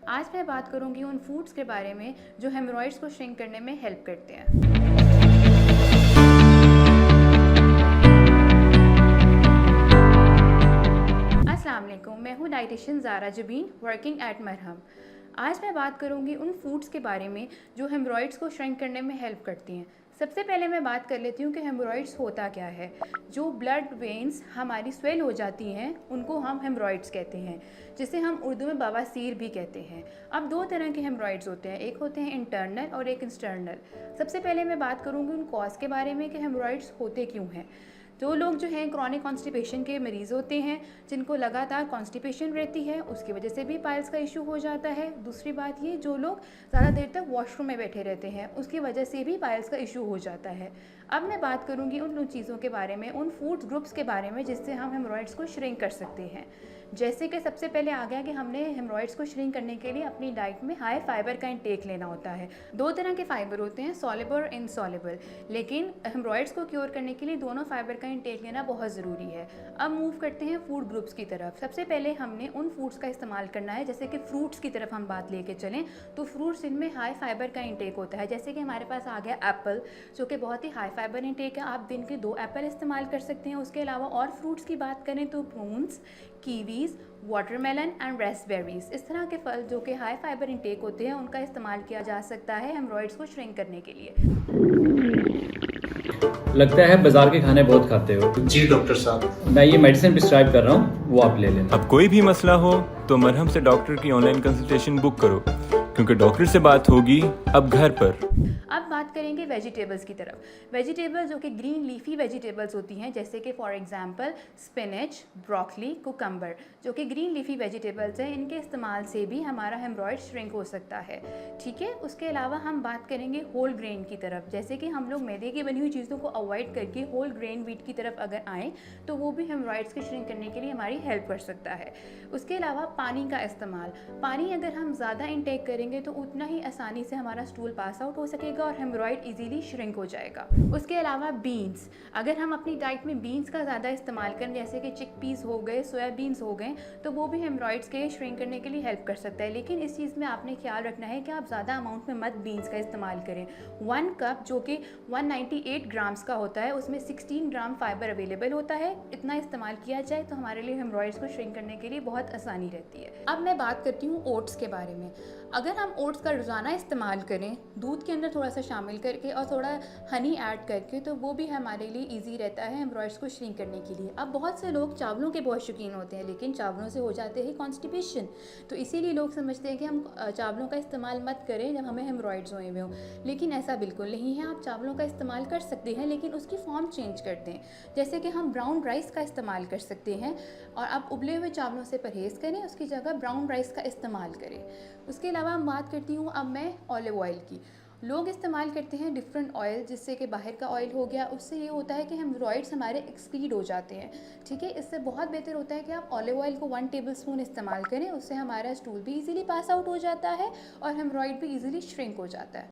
आज मैं बात करूंगी उन फूड्स के बारे में जो हेमरॉइड्स को श्रिंक करने में हेल्प करते हैं। अस्सलाम वालेकुम, मैं हूँ dietitian Zara Jabeen working at Marham. आज मैं बात करूँगी उन फूड्स के बारे में जो हेमरॉइड्स को श्रिंक करने में हेल्प करती हैं। सबसे पहले मैं बात कर लेती हूँ कि हेमरॉइड्स होता क्या है। जो ब्लड वेन्स हमारी स्वेल हो जाती हैं उनको हम हेमरॉइड्स कहते हैं, जिसे हम उर्दू में बवासीर भी कहते हैं। अब दो तरह के हेमरॉइड्स होते हैं, एक होते हैं इंटरनल और एक एक्सटर्नल। सबसे पहले मैं बात करूँगी उन कॉज के बारे में कि हेमरॉइड्स होते क्यों हैं। जो लोग जो हैं क्रॉनिक कॉन्स्टिपेशन के मरीज़ होते हैं, जिनको लगातार कॉन्स्टिपेशन रहती है, उसकी वजह से भी पाइल्स का इशू हो जाता है। दूसरी बात ये, जो लोग ज़्यादा देर तक वॉशरूम में बैठे रहते हैं, उसकी वजह से भी पाइल्स का इशू हो जाता है। अब मैं बात करूँगी उन चीज़ों के बारे में, उन फूड ग्रुप्स के बारे में जिससे हम हेमरॉइड्स को श्रिंक कर सकते हैं। जैसे कि सबसे पहले आ गया कि हमने हेमरॉइड्स को श्रिंक करने के लिए अपनी डाइट में हाई फाइबर का इंटेक लेना होता है। दो तरह के फाइबर होते हैं, सॉल्युबल और इनसॉल्युबल, लेकिन हेमरॉइड्स को क्योर करने के लिए दोनों फाइबर का इंटेक लेना बहुत ज़रूरी है। अब मूव करते हैं फूड ग्रुप्स की तरफ। सबसे पहले हमने उन फूड्स का इस्तेमाल करना है, जैसे कि फ्रूट्स की तरफ हम बात लेके चलें तो फ्रूट्स इनमें हाई फाइबर का इंटेक होता है। जैसे कि हमारे पास आ गया एप्पल, जो कि बहुत ही हाई फाइबर इंटेक है। आप दिन के 2 एप्पल इस्तेमाल कर सकते हैं। उसके अलावा और फ्रूट्स की बात करें तो प्रून्स, कीवीज़, वाटरमेलन एंड रेस्पबेरीज, इस तरह के फल जो कि हाई फाइबर इंटेक होते हैं, उनका इस्तेमाल किया जा सकता है हेमरॉइड्स को श्रिंक करने के लिए। लगता है बाजार के खाने बहुत खाते हो। जी डॉक्टर साहब, मैं ये मेडिसिन प्रिस्क्राइब कर रहा हूँ, वो आप ले लेना। अब कोई भी मसला हो तो मरहम से डॉक्टर की ऑनलाइन कंसल्टेशन बुक करो, क्योंकि डॉक्टर से बात होगी अब घर पर। अब बात करेंगे वेजिटेबल्स की तरफ। वेजिटेबल्स जो कि ग्रीन लीफी वेजिटेबल्स होती हैं, जैसे कि for example spinach, broccoli, cucumber, जो कि ग्रीन लीफी वेजिटेबल्स हैं, इनके इस्तेमाल से भी हमारा हेमरॉइड श्रिंक हो सकता है। ठीक है, उसके अलावा हम बात करेंगे होल ग्रेन की तरफ। जैसे कि हम लोग मैदे की बनी हुई चीज़ों को अवॉइड करके होल ग्रेन व्हीट की तरफ अगर आएँ तो वो भी हेमरॉइड्स के श्रिंक करने के लिए हमारी हेल्प कर सकता है। उसके अलावा पानी का इस्तेमाल, पानी अगर हम ज़्यादा इंटेक करेंगे तो उतना ही आसानी से हमारा स्टूल पास आउट हो सकेगा और हेमरॉइड इजीली श्रिंक हो जाएगा। उसके अलावा बीन्स, अगर हम अपनी डाइट में बीन्स का ज़्यादा इस्तेमाल करें, जैसे कि चिकपीस हो गए, सोयाबीन्स हो गए, तो वो भी हेमरॉइड्स के श्रिंक करने के लिए हेल्प कर सकता है। लेकिन इस चीज़ में आपने ख्याल रखना है कि आप ज़्यादा अमाउंट में मत बीन्स का इस्तेमाल करें। 1 कप जो कि 198 ग्राम्स का होता है, उसमें 16 ग्राम फाइबर अवेलेबल होता है। इतना इस्तेमाल किया जाए तो हमारे लिए हेमरॉइड्स को श्रिंक करने के लिए बहुत आसानी रहती है। अब मैं बात करती हूँ ओट्स के बारे में। अगर हम ओट्स का रोज़ाना इस्तेमाल करें, दूध के अंदर थोड़ा सा शामिल करके और थोड़ा हनी ऐड करके, तो वो भी हमारे लिए इजी रहता है हेमरॉइड्स को श्रिंक करने के लिए। अब बहुत से लोग चावलों के बहुत शौकीन होते हैं, लेकिन चावलों से हो जाते हैं कॉन्स्टिपेशन, तो इसीलिए लोग समझते हैं कि हम चावलों का इस्तेमाल मत करें जब हमें हेमरॉइड्स हुए हुए हों। लेकिन ऐसा बिल्कुल नहीं है। आप चावलों का इस्तेमाल कर सकते हैं, लेकिन उसकी फॉर्म चेंज कर दें। जैसे कि हम ब्राउन राइस का इस्तेमाल कर सकते हैं, और आप उबले हुए चावलों से परहेज़ करें, उसकी जगह ब्राउन राइस का इस्तेमाल करें। उसके अलावा हम बात करती हूँ अब मैं ऑलिव ऑयल की। लोग इस्तेमाल करते हैं डिफरेंट ऑयल, जिससे कि बाहर का ऑयल हो गया, उससे ये होता है कि हेमरॉइड्स हमारे एक्सक्रीड हो जाते हैं। ठीक है, इससे बहुत बेहतर होता है कि आप ऑलिव ऑयल को 1 टेबलस्पून इस्तेमाल करें। उससे हमारा स्टूल भी इजीली पास आउट हो जाता है और हेमरॉइड भी इजीली श्रिंक हो जाता है।